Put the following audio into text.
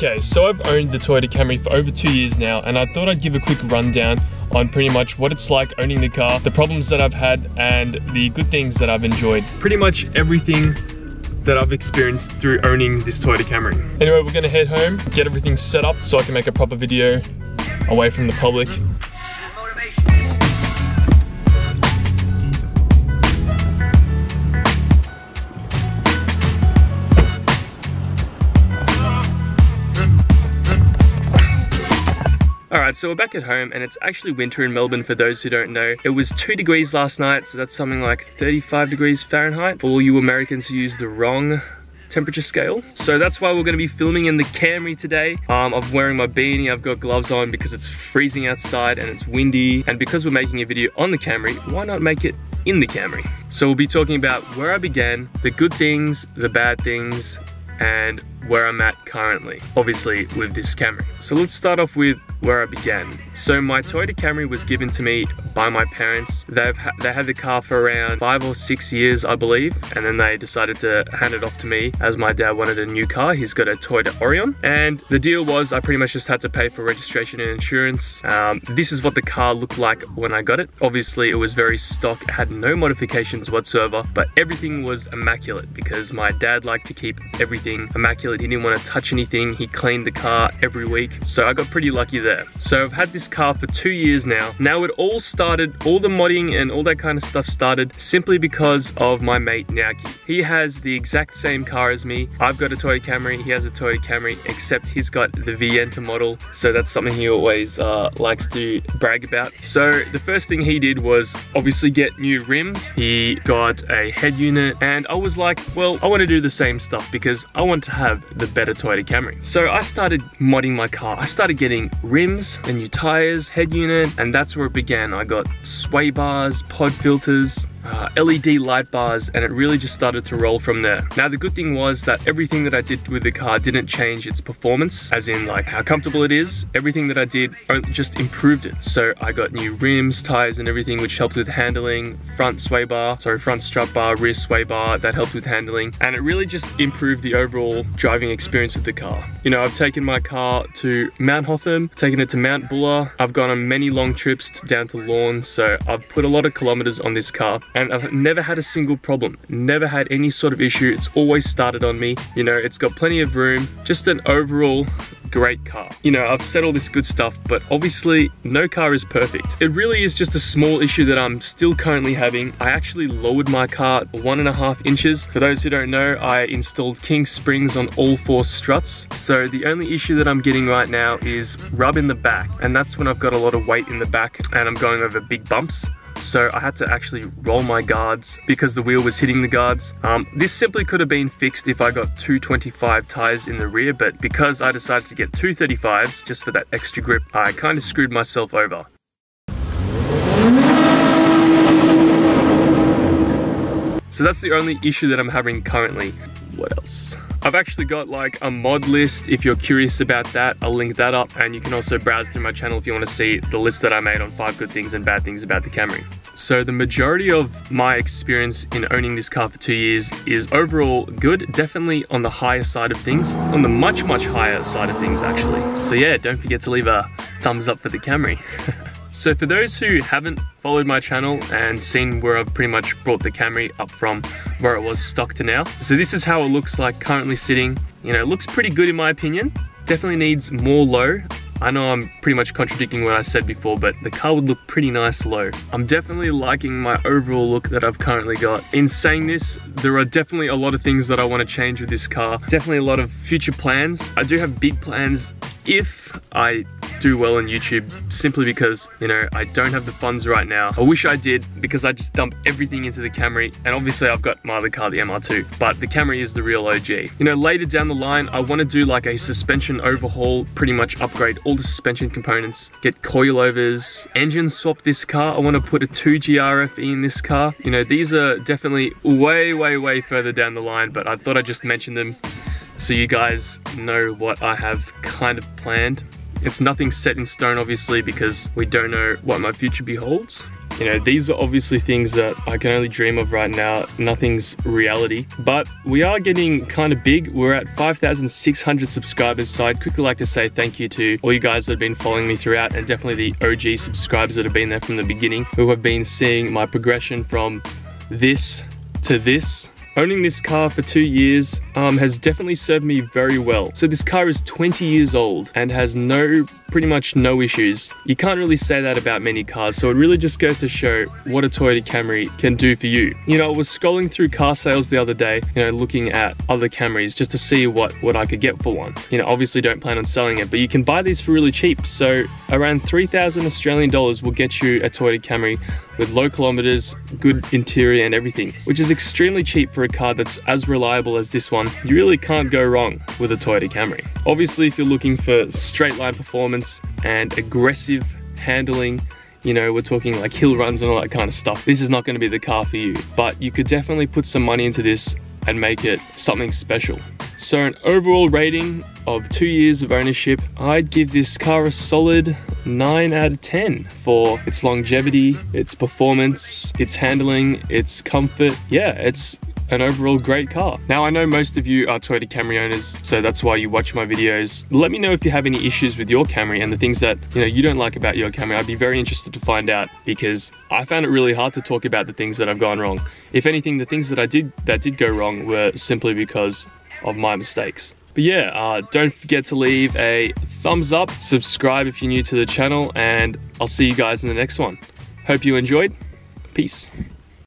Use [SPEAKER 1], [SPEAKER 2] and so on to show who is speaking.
[SPEAKER 1] Okay, so I've owned the Toyota Camry for over 2 years now, and I thought I'd give a quick rundown on pretty much what it's like owning the car, the problems that I've had, and the good things that I've enjoyed. Pretty much everything that I've experienced through owning this Toyota Camry. Anyway, we're gonna head home, get everything set up so I can make a proper video away from the public. Alright, so we're back at home and it's actually winter in Melbourne for those who don't know. It was 2 degrees last night, so that's something like 35 degrees Fahrenheit for all you Americans who use the wrong temperature scale. So that's why we're going to be filming in the Camry today. I'm wearing my beanie, I've got gloves on because it's freezing outside and it's windy. And because we're making a video on the Camry, why not make it in the Camry? So we'll be talking about where I began, the good things, the bad things, and where I'm at currently, obviously with this Camry. So let's start off with where I began. So my Toyota Camry was given to me by my parents. They had the car for around 5 or 6 years, I believe, and then they decided to hand it off to me as my dad wanted a new car. He's got a Toyota Orion, and the deal was I pretty much just had to pay for registration and insurance. This is what the car looked like when I got it. Obviously, it was very stock, it had no modifications whatsoever, but everything was immaculate because my dad liked to keep everything immaculate. He didn't want to touch anything. He cleaned the car every week, so I got pretty lucky there. So I've had this car for 2 years now. Now it all started, all the modding and all that kind of stuff started simply because of my mate Naoki. He has the exact same car as me. I've got a Toyota Camry, he has a Toyota Camry, except he's got the Vienta model, so that's something he always likes to brag about. So the first thing he did was obviously get new rims. He got a head unit, and I was like, well, I want to do the same stuff because I want to have the better Toyota Camry. So I started modding my car. I started getting rims and new tires, head unit, and that's where it began. I got sway bars, pod filters, LED light bars, and it really just started to roll from there. Now the good thing was that everything that I did with the car didn't change its performance, as in like how comfortable it is. Everything that I did just improved it. So I got new rims, tires, and everything, which helped with handling, front strut bar, rear sway bar, that helped with handling, and it really just improved the overall driving experience of the car. You know, I've taken my car to Mount Hotham, taken it to Mount Buller, I've gone on many long trips down to Lorne, so I've put a lot of kilometers on this car, and I've never had a single problem, never had any sort of issue. It's always started on me. You know, it's got plenty of room, just an overall great car. You know, I've said all this good stuff, but obviously no car is perfect. It really is just a small issue that I'm still currently having. I actually lowered my car 1.5 inches. For those who don't know, I installed king springs on all 4 struts. So the only issue that I'm getting right now is rub in the back, and that's when I've got a lot of weight in the back and I'm going over big bumps. So I had to actually roll my guards because the wheel was hitting the guards. This simply could have been fixed if I got 225 tires in the rear, but because I decided to get 235s just for that extra grip, I kind of screwed myself over. So that's the only issue that I'm having currently. What else? I've actually got like a mod list. If you're curious about that, I'll link that up, and you can also browse through my channel if you want to see the list that I made on 5 good things and bad things about the Camry. So the majority of my experience in owning this car for 2 years is overall good, definitely on the higher side of things, on the much higher side of things actually. So yeah, don't forget to leave a thumbs up for the Camry. So for those who haven't followed my channel and seen where I've pretty much brought the Camry up from where it was stock to now. So this is how it looks like currently sitting. You know, it looks pretty good in my opinion. Definitely needs more low. I know I'm pretty much contradicting what I said before, but the car would look pretty nice low. I'm definitely liking my overall look that I've currently got. In saying this, there are definitely a lot of things that I want to change with this car. Definitely a lot of future plans. I do have big plans if I do well on YouTube, simply because, you know, I don't have the funds right now. I wish I did, because I just dump everything into the Camry, and obviously I've got my other car, the MR2, but the Camry is the real OG. You know, later down the line, I want to do like a suspension overhaul, pretty much upgrade all the suspension components, get coilovers, engine swap this car. I want to put a 2G RFE in this car. You know, these are definitely way further down the line, but I thought I'd just mention them so you guys know what I have kind of planned. It's nothing set in stone, obviously, because we don't know what my future beholds. You know, these are obviously things that I can only dream of right now. Nothing's reality, but we are getting kind of big. We're at 5,600 subscribers, so I'd quickly like to say thank you to all you guys that have been following me throughout, and definitely the OG subscribers that have been there from the beginning, who have been seeing my progression from this to this. Owning this car for 2 years has definitely served me very well. So this car is 20 years old and has pretty much no issues. You can't really say that about many cars, so it really just goes to show what a Toyota Camry can do for you. You know, I was scrolling through car sales the other day, you know, looking at other Camrys just to see what I could get for one. You know, obviously don't plan on selling it, but you can buy these for really cheap. So around 3,000 Australian dollars will get you a Toyota Camry with low kilometers, good interior and everything, which is extremely cheap for a car that's as reliable as this one. You really can't go wrong with a Toyota Camry. Obviously, if you're looking for straight line performance and aggressive handling, you know, we're talking like hill runs and all that kind of stuff, this is not going to be the car for you, but you could definitely put some money into this and make it something special. So an overall rating of 2 years of ownership, I'd give this car a solid 9 out of 10 for its longevity, its performance, its handling, its comfort. Yeah, it's an overall great car. Now, I know most of you are Toyota Camry owners, so that's why you watch my videos. Let me know if you have any issues with your Camry and the things that, you know, you don't like about your Camry. I'd be very interested to find out, because I found it really hard to talk about the things that have gone wrong. If anything, the things that did go wrong were simply because of my mistakes. But yeah, don't forget to leave a thumbs up, subscribe if you're new to the channel, and I'll see you guys in the next one. Hope you enjoyed. Peace.